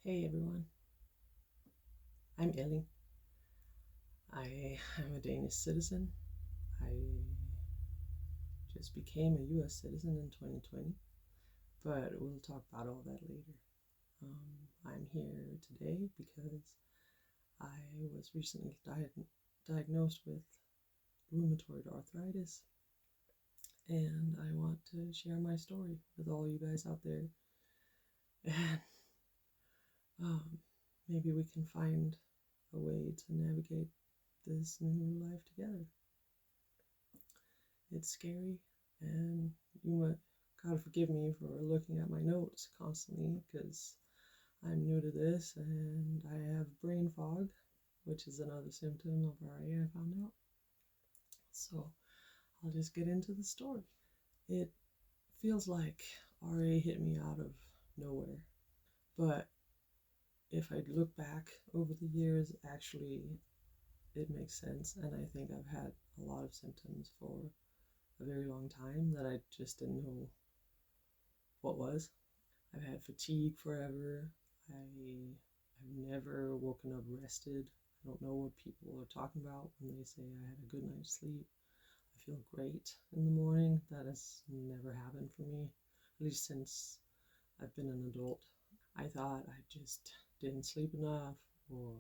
Hey everyone, I'm Ellie. I am a Danish citizen. I just became a US citizen in 2020, but we'll talk about all that later. I'm here today because I was recently diagnosed with rheumatoid arthritis, and I want to share my story with all you guys out there. And maybe we can find a way to navigate this new life together. It's scary, and you might, God forgive me for looking at my notes constantly because I'm new to this and I have brain fog, which is another symptom of RA I found out. So I'll just get into the story. It feels like RA hit me out of nowhere, but if I look back over the years, actually it makes sense, and I think I've had a lot of symptoms for a very long time that I just didn't know what was. I've had fatigue forever. I've never woken up rested. I don't know what people are talking about when they say I had a good night's sleep. I feel great in the morning. That has never happened for me, at least since I've been an adult. I thought I just didn't sleep enough, or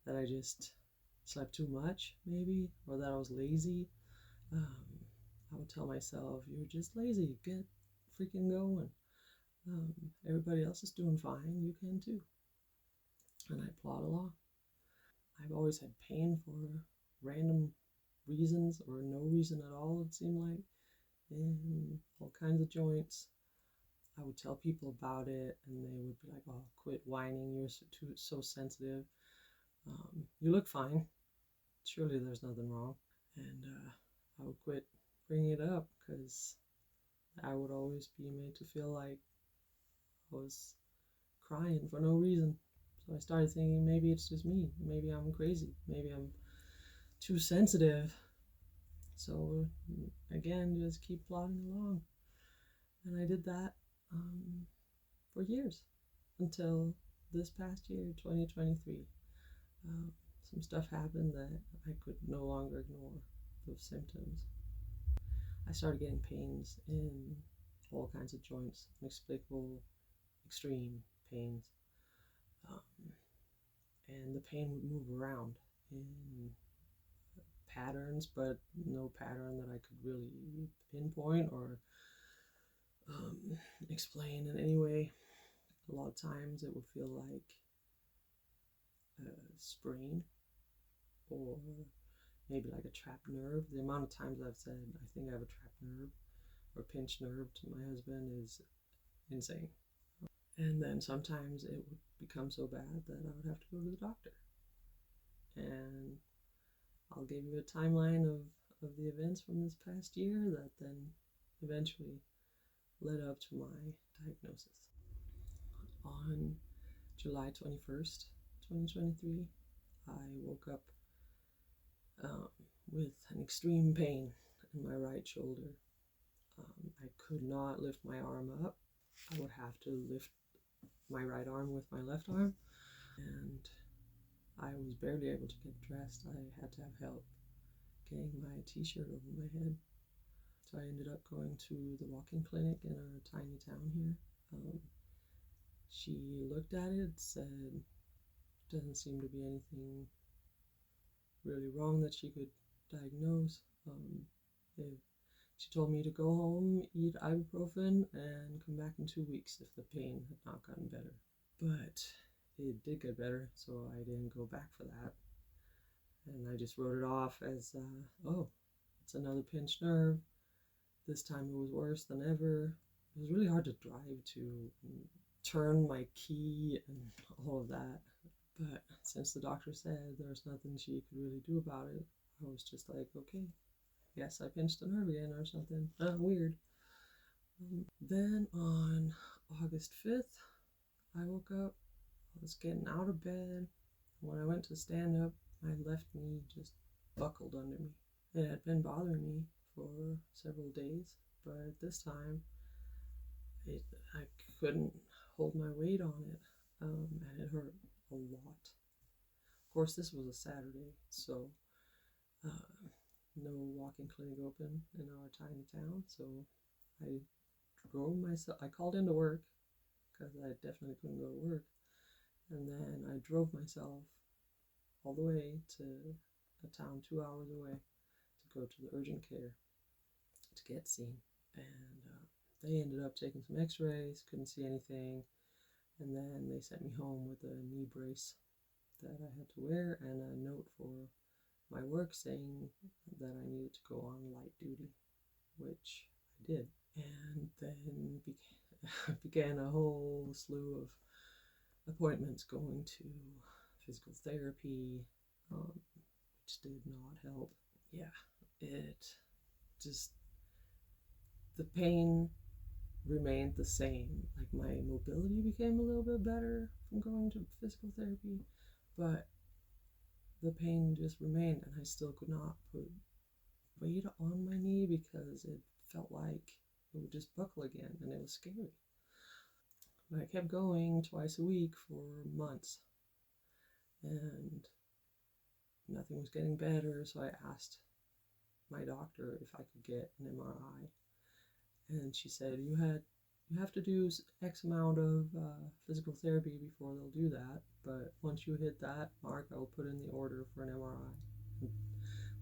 that I just slept too much, maybe, or that I was lazy. I would tell myself, you're just lazy, get freaking going. Everybody else is doing fine, you can too. And I plod along. I've always had pain for random reasons or no reason at all, it seemed like, in all kinds of joints. I would tell people about it and they would be like, oh, quit whining, you're so sensitive. You look fine. Surely there's nothing wrong. And I would quit bringing it up because I would always be made to feel like I was crying for no reason. So I started thinking maybe it's just me. Maybe I'm crazy. Maybe I'm too sensitive. So again, just keep plodding along. And I did that for years until this past year, 2023. Some stuff happened that I could no longer ignore those symptoms. I started getting pains in all kinds of joints, inexplicable, extreme pains. And the pain would move around in patterns, but no pattern that I could really pinpoint or explain in any way. A lot of times it would feel like a sprain or maybe like a trapped nerve. The amount of times I've said I think I have a trapped nerve or pinched nerve to my husband is insane. And then sometimes it would become so bad that I would have to go to the doctor. And I'll give you a timeline of the events from this past year that then eventually led up to my diagnosis. On July 21st, 2023, I woke up with an extreme pain in my right shoulder. I could not lift my arm up. I would have to lift my right arm with my left arm, and I was barely able to get dressed. I had to have help getting my t-shirt over my head. So I ended up going to the walk-in clinic in our tiny town here. She looked at it, said doesn't seem to be anything really wrong that she could diagnose. She told me to go home, eat ibuprofen, and come back in 2 weeks if the pain had not gotten better. But it did get better, so I didn't go back for that. And I just wrote it off as, oh, it's another pinched nerve. This time it was worse than ever. It was really hard to drive to, turn my key and all of that. But since the doctor said there was nothing she could really do about it, I was just like, okay, I guess I pinched a nerve again or something. Weird. Then on August 5th, I woke up. I was getting out of bed. When I went to stand up, my left knee just buckled under me. It had been bothering me for several days, but this time I couldn't hold my weight on it. and it hurt a lot. Of course, this was a Saturday, so uh, no walk-in clinic open in our tiny town, so I drove myself. I called into work because I definitely couldn't go to work, and then I drove myself all the way to a town 2 hours away to go to the urgent care to get seen. And they ended up taking some x-rays, couldn't see anything, and then they sent me home with a knee brace that I had to wear and a note for my work saying that I needed to go on light duty, which I did. And then began a whole slew of appointments going to physical therapy, which did not help. Yeah, it just, the pain remained the same. Like my mobility became a little bit better from going to physical therapy, but the pain just remained, and I still could not put weight on my knee because it felt like it would just buckle again, and it was scary. But I kept going twice a week for months, and nothing was getting better, so I asked my doctor if I could get an MRI, and she said, you have to do X amount of physical therapy before they'll do that, but once you hit that mark, I'll put in the order for an MRI. And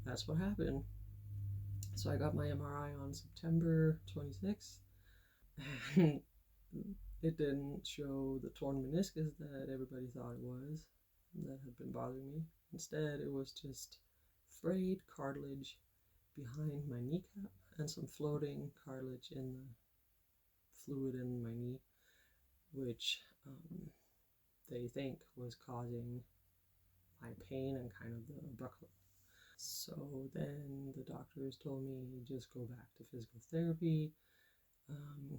that's what happened. So I got my MRI on September 26th, and it didn't show the torn meniscus that everybody thought it was, that had been bothering me. Instead, it was just frayed cartilage behind my kneecap and some floating cartilage in the fluid in my knee, which they think was causing my pain and kind of the buckling. So then the doctors told me just go back to physical therapy,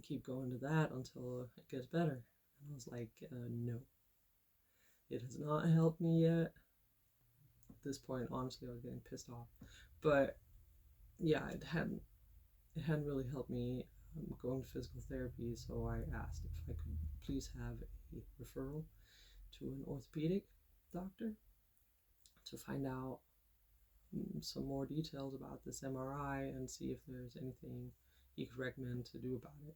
keep going to that until it gets better. And I was like, no, it has not helped me yet. At this point, honestly, I was getting pissed off. But yeah, it hadn't really helped me going to physical therapy, so I asked if I could please have a referral to an orthopedic doctor to find out some more details about this MRI and see if there's anything he could recommend to do about it.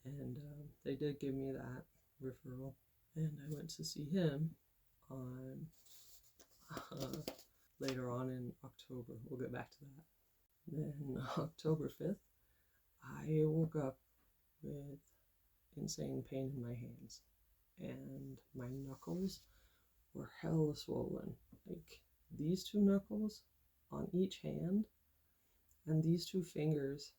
And they did give me that referral, and I went to see him on later on in October. We'll get back to that. Then October 5th, I woke up with insane pain in my hands, and my knuckles were hella swollen. Like these two knuckles on each hand and these two fingers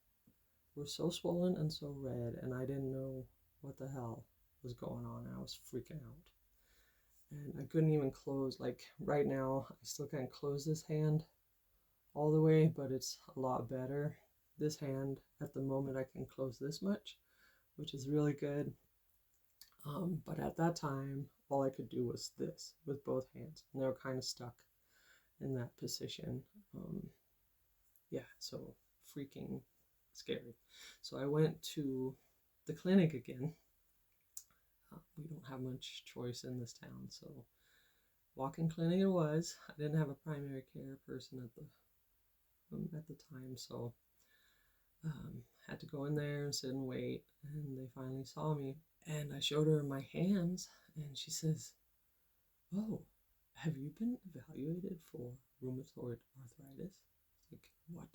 were so swollen and so red, and I didn't know what the hell was going on. I was freaking out, and I couldn't even close. Like right now, I still can't close this hand all the way, but it's a lot better. This hand, at the moment, I can close this much, which is really good. But at that time, all I could do was this with both hands, and they were kind of stuck in that position. Yeah, so freaking scary. So I went to the clinic again. We don't have much choice in this town, so walk-in clinic it was. I didn't have a primary care person at the time, so had to go in there and sit and wait, and they finally saw me, and I showed her my hands, and she says, oh, have you been evaluated for rheumatoid arthritis? Like, what?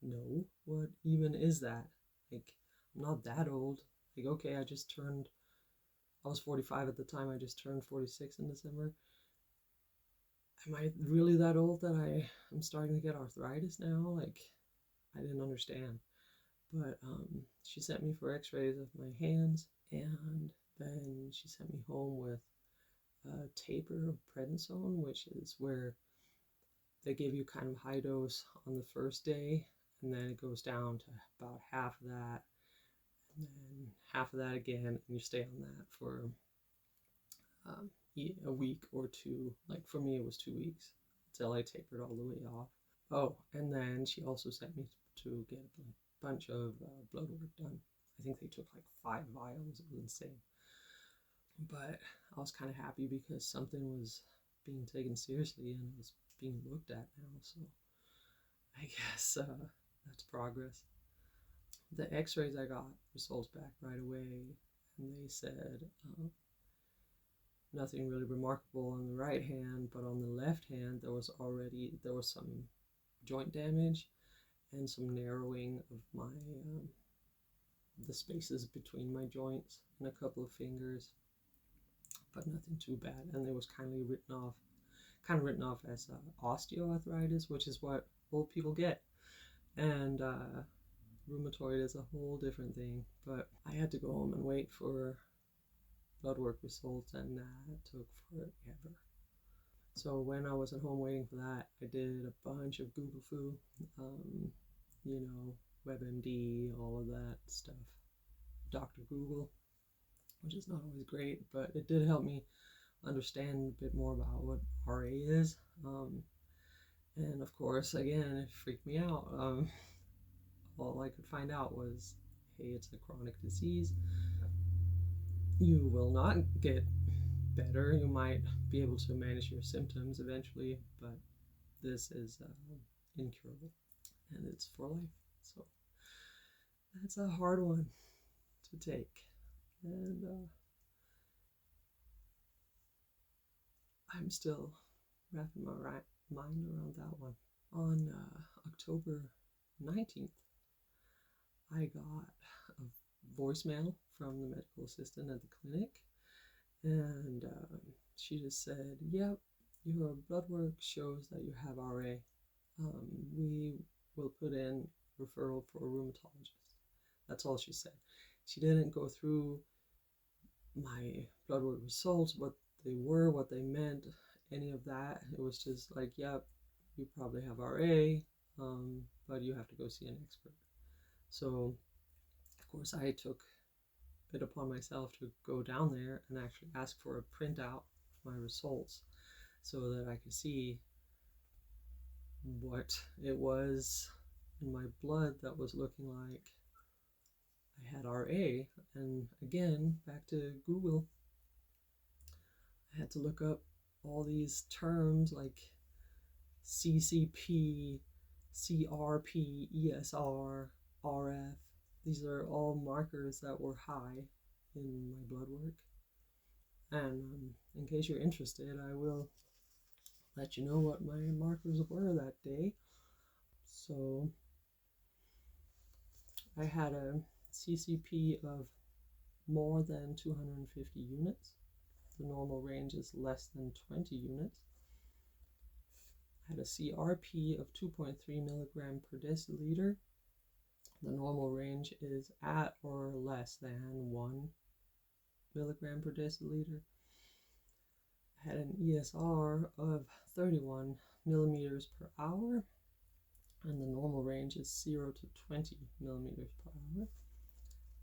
No, what even is that? Like, I'm not that old. Like, okay, I was 45 at the time, I just turned 46 in December. Am I really that old that I'm starting to get arthritis now? Like, I didn't understand. But she sent me for x-rays of my hands, and then she sent me home with a taper of prednisone, which is where they give you kind of high dose on the first day, and then it goes down to about half of that, and then half of that again, and you stay on that for a week or two. Like for me, it was 2 weeks until I tapered all the way off. Oh, and then she also sent me to get a bunch of blood work done. I think they took like 5 vials. It was insane. But I was kind of happy because something was being taken seriously and was being looked at now. So I guess that's progress. The x-rays I got results back right away, and they said nothing really remarkable on the right hand, but on the left hand there was some joint damage and some narrowing of my the spaces between my joints and a couple of fingers, but nothing too bad. And it was kind of written off as osteoarthritis, which is what old people get. And rheumatoid is a whole different thing. But I had to go home and wait for blood work results, and that took forever. So when I was at home waiting for that, I did a bunch of Google foo, WebMD, all of that stuff. Dr. Google, which is not always great, but it did help me understand a bit more about what RA is. And of course, again, it freaked me out. All I could find out was, hey, it's a chronic disease. You will not get better. You might be able to manage your symptoms eventually, but this is incurable, and it's for life. So that's a hard one to take. And I'm still wrapping my mind around that one. On October 19th, I got a voicemail from the medical assistant at the clinic, and she just said, yep, your blood work shows that you have RA. We will put in referral for a rheumatologist. That's all she said. She didn't go through my blood work results, what they were, what they meant, any of that. It was just like, yep, you probably have RA, but you have to go see an expert. So, of course, I took it upon myself to go down there and actually ask for a printout of my results so that I could see what it was in my blood that was looking like I had RA. And again, back to Google, I had to look up all these terms like CCP, CRP, ESR, RF. These are all markers that were high in my blood work. And in case you're interested, I will let you know what my markers were that day. So I had a CCP of more than 250 units. The normal range is less than 20 units. I had a CRP of 2.3 milligram per deciliter. The normal range is at or less than 1 milligram per deciliter. I had an ESR of 31 millimeters per hour, and the normal range is 0 to 20 millimeters per hour.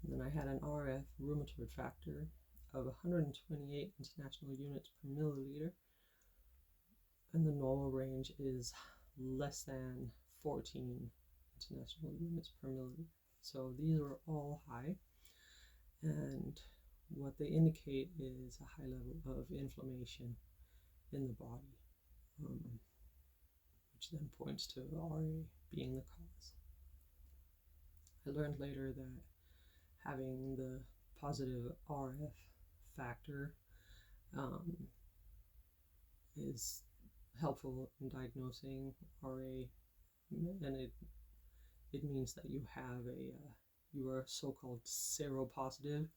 And then I had an RF rheumatoid factor of 128 international units per milliliter, and the normal range is less than 14 international units per milliliter. So these are all high, and what they indicate is a high level of inflammation in the body, which then points to RA being the cause. I learned later that having the positive RF factor is helpful in diagnosing RA, and it means that you are so-called seropositive,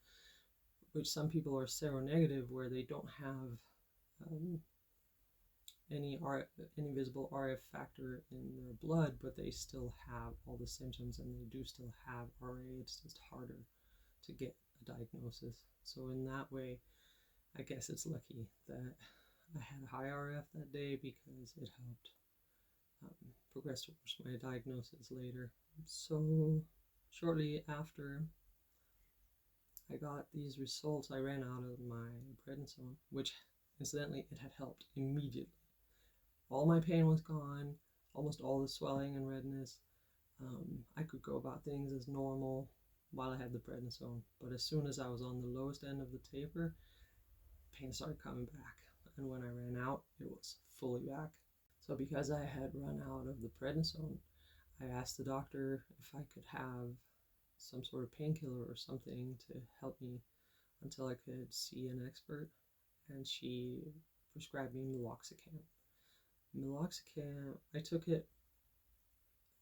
which some people are seronegative, where they don't have any visible RF factor in their blood, but they still have all the symptoms and they do still have RA. It's just harder to get a diagnosis. So in that way, I guess it's lucky that I had a high RF that day, because it helped progress towards my diagnosis later. So shortly after I got these results, I ran out of my prednisone, which incidentally, it had helped immediately. All my pain was gone, almost all the swelling and redness. I could go about things as normal while I had the prednisone. But as soon as I was on the lowest end of the taper, pain started coming back. And when I ran out, it was fully back. So because I had run out of the prednisone, I asked the doctor if I could have some sort of painkiller or something to help me until I could see an expert. And she prescribed me meloxicam. Meloxicam, I took it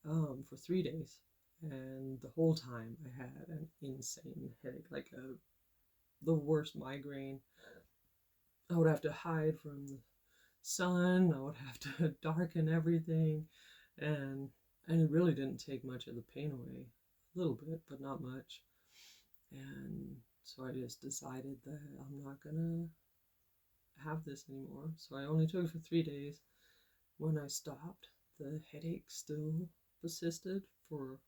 for 3 days, and the whole time I had an insane headache, like the worst migraine. I would have to hide from the sun. I would have to darken everything, and it really didn't take much of the pain away. A little bit, but not much. And so I just decided that I'm not gonna have this anymore. So I only took it for 3 days. When I stopped, the headache still persisted for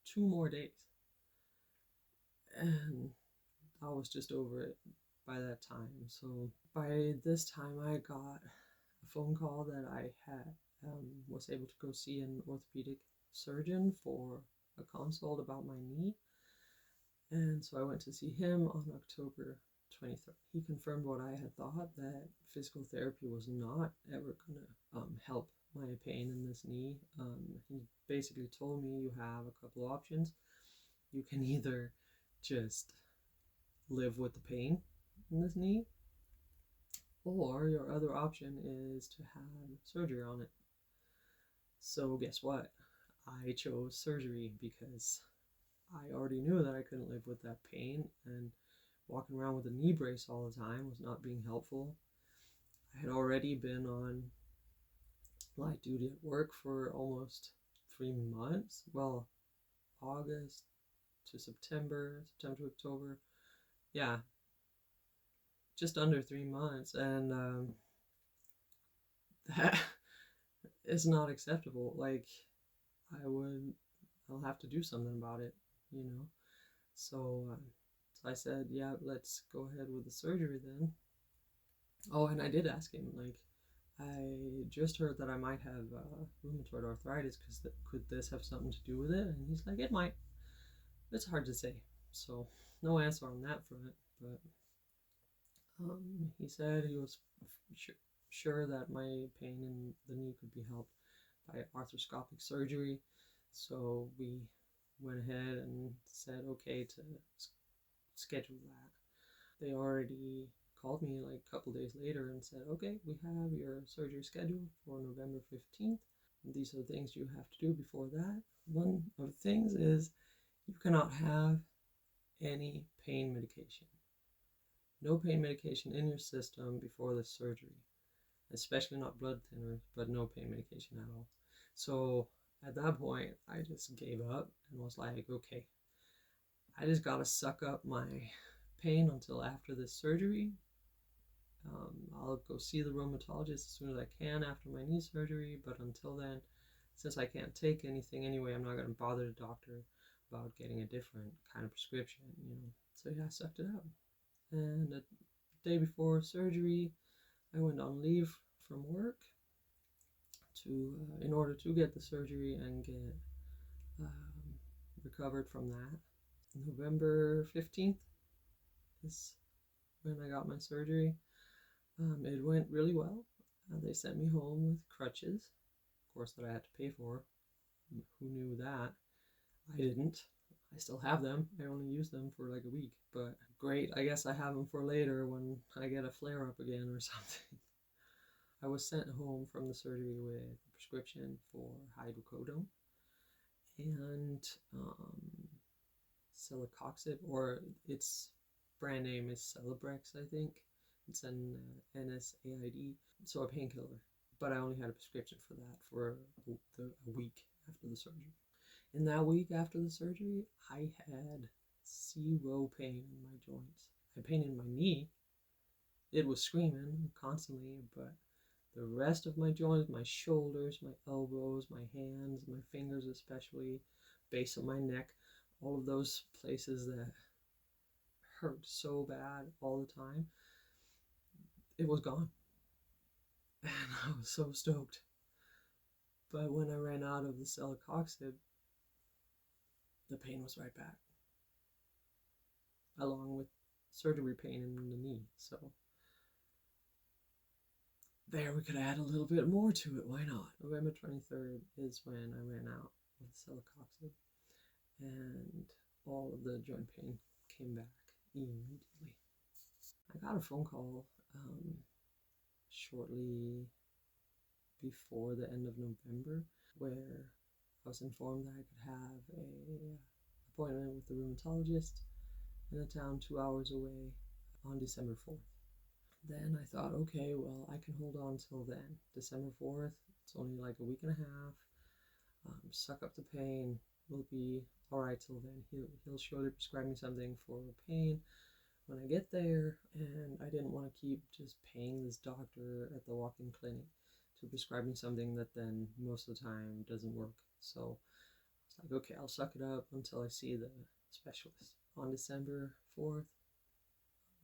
2 more days. And I was just over it by that time. So by this time, I got a phone call that I had was able to go see an orthopedic surgeon for a consult about my knee. And so I went to see him on October 23rd. He confirmed what I had thought, that physical therapy was not ever going to help my pain in this knee. He basically told me you have a couple of options. You can either just live with the pain in this knee, or your other option is to have surgery on it. So guess what? I chose surgery because I already knew that I couldn't live with that pain, and walking around with a knee brace all the time was not being helpful. I had already been on light duty at work for almost 3 months. Well, August to September to October. Yeah, just under 3 months. And that is not acceptable. Like, I'll have to do something about it, you know? So I said, yeah, let's go ahead with the surgery then. Oh, and I did ask him, like, I just heard that I might have rheumatoid arthritis. Could this have something to do with it? And he's like, it might. It's hard to say. So no answer on that front. But he said he was sure that my pain in the knee could be helped by arthroscopic surgery. So we went ahead and said okay to schedule that. They already called me like a couple days later and said, okay, we have your surgery scheduled for November 15th. These are the things you have to do before that. One of the things is you cannot have any pain medication. No pain medication in your system before the surgery, especially not blood thinners, but no pain medication at all. So at that point, I just gave up and was like, okay, I just gotta suck up my pain until after this surgery. I'll go see the rheumatologist as soon as I can after my knee surgery, but until then, since I can't take anything anyway, I'm not going to bother the doctor about getting a different kind of prescription, you know. So yeah, I sucked it up. And the day before surgery, I went on leave from work in order to get the surgery and get recovered from that. November 15th is when I got my surgery. It went really well. They sent me home with crutches, of course, that I had to pay for. Who knew that? I didn't. I still have them. I only use them for like a week, but great. I guess I have them for later when I get a flare up again or something. I was sent home from the surgery with a prescription for hydrocodone and celecoxib, or its brand name is Celebrex, I think. It's an NSAID, so a painkiller. But I only had a prescription for that for a week after the surgery. In that week after the surgery, I had 0 pain in my joints. I had pain in my knee. It was screaming constantly, but the rest of my joints, my shoulders, my elbows, my hands, my fingers especially, base of my neck, all of those places that hurt so bad all the time, it was gone. And I was so stoked. But when I ran out of the celecoxib, the pain was right back, along with surgery pain in the knee. So there we could add a little bit more to it. Why not? November 23rd is when I ran out with celecoxib, and all of the joint pain came back immediately. I got a phone call shortly before the end of November where I was informed that I could have a appointment with the rheumatologist in a town 2 hours away on December 4th. Then I thought, okay, well, I can hold on till then. December 4th, it's only like a week and a half. Suck up the pain, we'll be all right till then. He'll surely prescribe me something for pain when I get there, and I didn't want to keep just paying this doctor at the walk-in clinic to prescribe me something that then most of the time doesn't work. So I was like, okay, I'll suck it up until I see the specialist. On December 4th,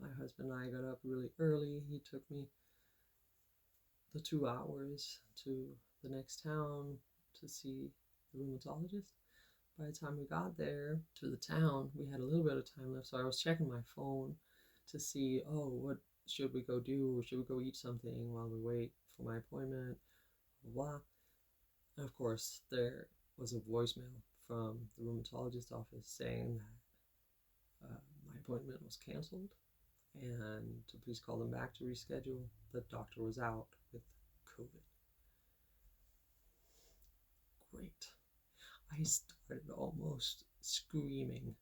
my husband and I got up really early. He took me the 2 hours to the next town to see the rheumatologist. By the time we got there to the town, we had a little bit of time left, so I was checking my phone to see, oh, what should we go do? Should we go eat something while we wait for my appointment? Blah, blah. And of course, there was a voicemail from the rheumatologist office saying that my appointment was canceled and to please call them back to reschedule. The doctor was out with COVID. Great. I started almost screaming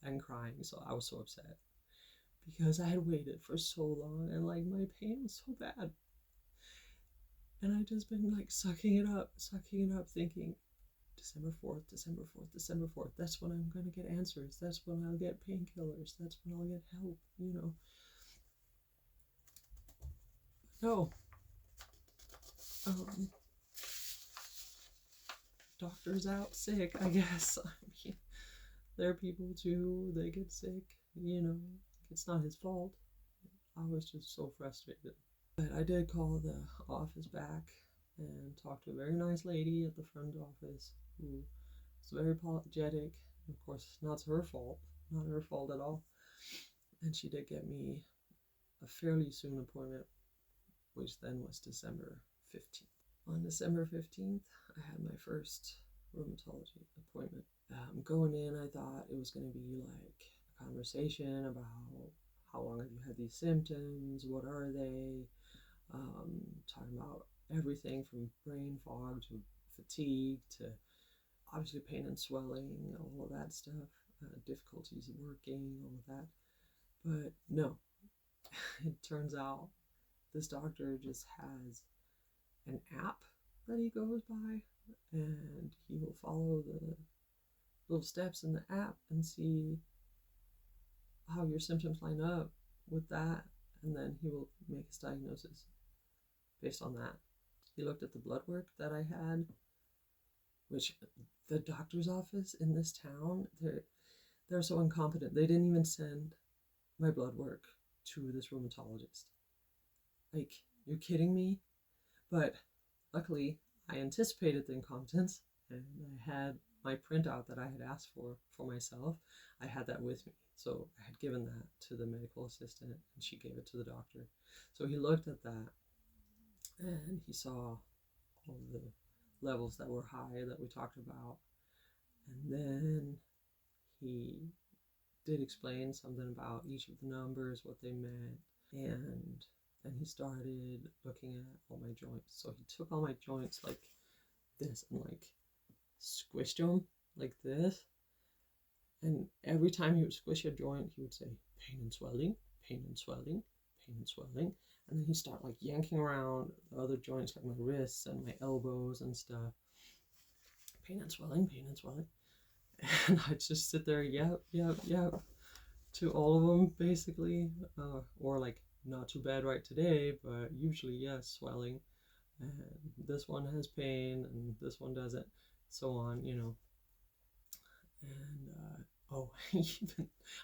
and crying, so I was so upset because I had waited for so long and like my pain was so bad. And I just been like sucking it up, thinking December 4th, December 4th, December 4th. That's when I'm going to get answers. That's when I'll get painkillers. That's when I'll get help, you know. No. Doctor's out sick, I guess. I mean, there are people too, they get sick, you know. It's not his fault. I was just so frustrated. But I did call the office back and talk to a very nice lady at the front office who was very apologetic. Of course, not her fault, not her fault at all. And she did get me a fairly soon appointment, which then was December 15th. On December 15th, I had my first rheumatology appointment. Going in, I thought it was going to be like a conversation about how long have you had these symptoms, what are they, talking about everything from brain fog to fatigue to obviously pain and swelling, all of that stuff, difficulties working, all of that. But no, it turns out this doctor just has an app that he goes by, and he will follow the little steps in the app and see how your symptoms line up with that, and then he will make his diagnosis based on that. He looked at the blood work that I had, which the doctor's office in this town, they're so incompetent. They didn't even send my blood work to this rheumatologist. Like, you're kidding me? But luckily, I anticipated the incompetence, and I had my printout that I had asked for myself. I had that with me. So I had given that to the medical assistant, and she gave it to the doctor. So he looked at that, and he saw all the levels that were high that we talked about. And then he did explain something about each of the numbers, what they meant, and then he started looking at all my joints. So he took all my joints like this and like squished them like this. And every time he would squish a joint, he would say, pain and swelling, pain and swelling, pain and swelling. And then he'd start like yanking around the other joints, like my wrists and my elbows and stuff. Pain and swelling, pain and swelling. And I'd just sit there, yep, to all of them, basically. Or like, not too bad right today, but usually, yes, swelling. And this one has pain, and this one doesn't, so on, you know. And,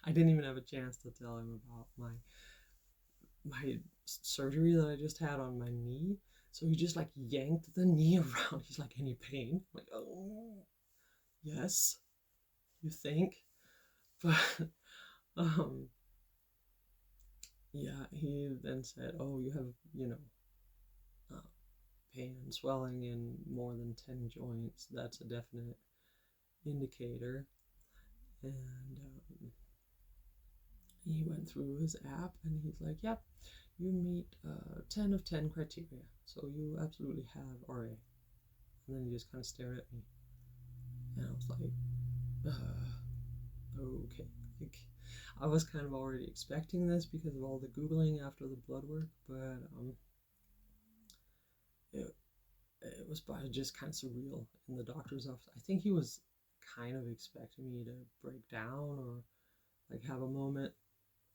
I didn't even have a chance to tell him about my surgery that I just had on my knee. So he just like yanked the knee around. He's like, any pain? I'm like, oh, yes, you think? But, yeah, he then said, oh, you have, pain and swelling in more than 10 joints, that's a definite indicator. And he went through his app and he's like, yep, you meet 10 of 10 criteria, so you absolutely have RA. And then he just kind of stared at me, and I was like, okay. Like, I was kind of already expecting this because of all the Googling after the blood work, but it was just kind of surreal in the doctor's office. I think he was kind of expecting me to break down or like have a moment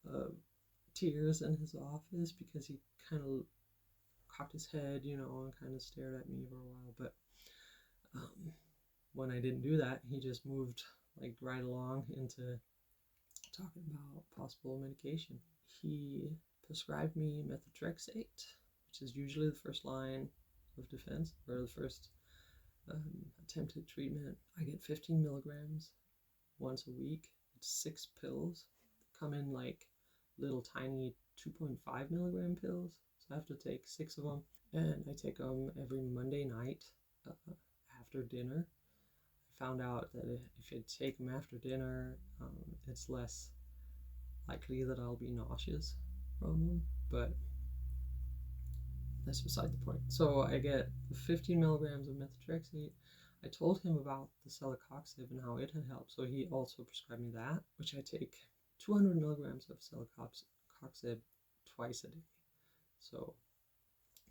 of tears in his office, because he kind of cocked his head, you know, and kind of stared at me for a while. But when I didn't do that, he just moved like right along into talking about possible medication. He prescribed me methotrexate, which is usually the first line of defense or the first attempt at treatment. I get 15 milligrams once a week. It's 6 pills. They come in like little tiny 2.5 milligram pills, so I have to take 6 of them, and I take them every Monday night after dinner. I found out that if you take them after dinner, it's less likely that I'll be nauseous from them, but that's beside the point. So I get 15 milligrams of methotrexate. I told him about the celecoxib and how it had helped, so he also prescribed me that, which I take 200 milligrams of celecoxib twice a day. So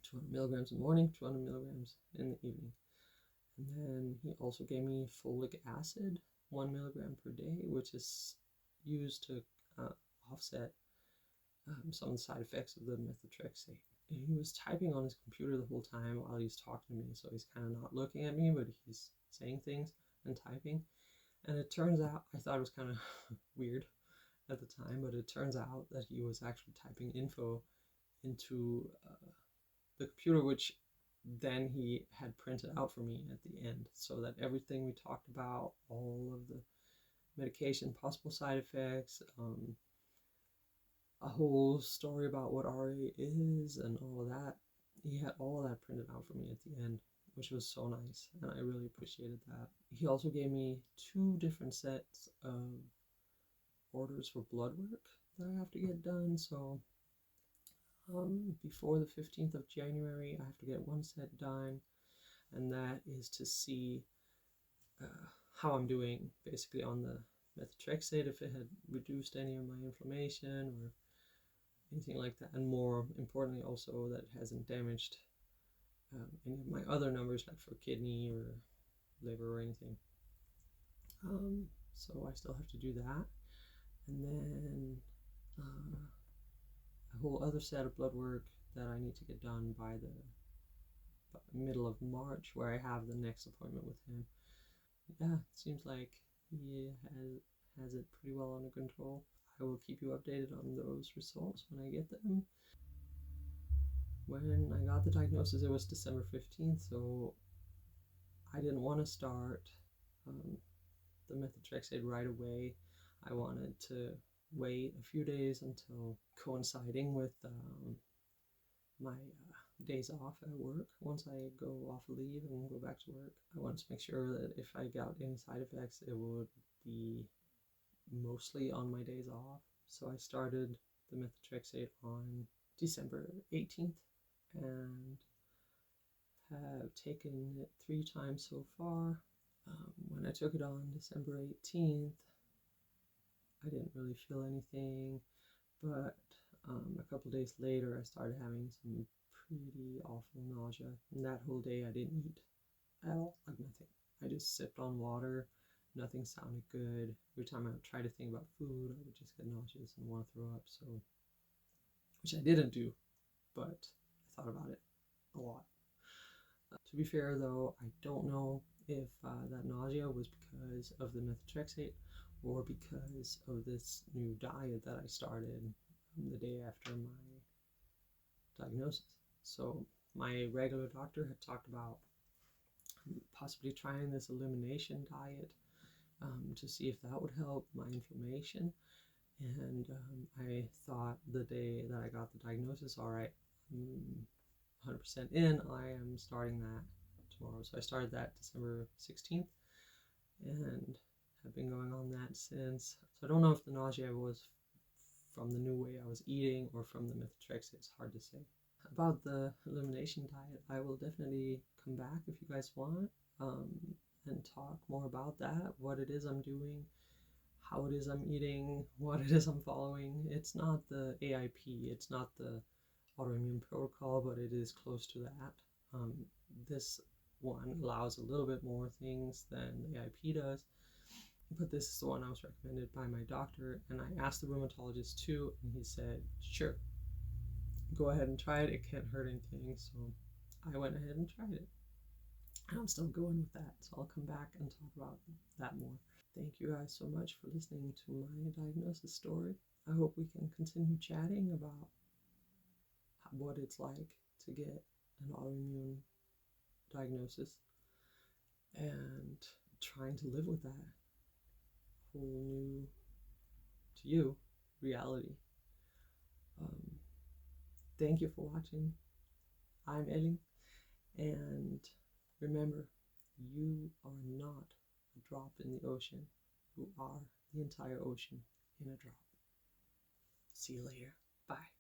200 milligrams in the morning, 200 milligrams in the evening. And then he also gave me folic acid, 1 milligram per day, which is used to offset some of the side effects of the methotrexate. And he was typing on his computer the whole time while he's talking to me, so he's kind of not looking at me, but he's saying things and typing. And it turns out, I thought it was kind of weird at the time, but it turns out that he was actually typing info into the computer, which then he had printed out for me at the end, so that everything we talked about, all of the medication, possible side effects, a whole story about what RA is and all of that, he had all of that printed out for me at the end, which was so nice, and I really appreciated that. He also gave me 2 different sets of orders for blood work that I have to get done. So before the 15th of January, I have to get 1 set done, and that is to see how I'm doing basically on the methotrexate, if it had reduced any of my inflammation or anything like that, and more importantly also that it hasn't damaged any of my other numbers, like for kidney or liver or anything. So I still have to do that, and then a whole other set of blood work that I need to get done by the middle of March, where I have the next appointment with him. Yeah, it seems like he has it pretty well under control. I will keep you updated on those results when I get them. When I got the diagnosis, it was December 15th, so I didn't want to start the methotrexate right away. I wanted to wait a few days until coinciding with my days off at work. Once I go off leave and go back to work, I wanted to make sure that if I got any side effects, it would be mostly on my days off. So I started the methotrexate on December 18th and have taken it 3 times so far. When I took it on December 18th, I didn't really feel anything, but a couple days later I started having some pretty awful nausea, and that whole day I didn't eat at all, like nothing. I just sipped on water. Nothing sounded good. Every time I would try to think about food, I would just get nauseous and want to throw up. So, which I didn't do, but I thought about it a lot. To be fair though, I don't know if that nausea was because of the methotrexate or because of this new diet that I started the day after my diagnosis. So my regular doctor had talked about possibly trying this elimination diet to see if that would help my inflammation. And I thought the day that I got the diagnosis, all right, 100% in, I am starting that tomorrow. So I started that December 16th and have been going on that since. So I don't know if the nausea was from the new way I was eating or from the methotrexate. It's hard to say. About the elimination diet, I will definitely come back if you guys want, and talk more about that, what it is I'm doing, how it is I'm eating, what it is I'm following. It's not the AIP, it's not the autoimmune protocol, but it is close to that. This one allows a little bit more things than the AIP does, but this is the one I was recommended by my doctor, and I asked the rheumatologist too, and he said, sure, go ahead and try it. It can't hurt anything. So I went ahead and tried it. And I'm still going with that. So I'll come back and talk about that more. Thank you guys so much for listening to my diagnosis story. I hope we can continue chatting about what it's like to get an autoimmune diagnosis and trying to live with that whole new, to you, reality. Thank you for watching. I'm Ellie, and remember, you are not a drop in the ocean. You are the entire ocean in a drop. See you later. Bye.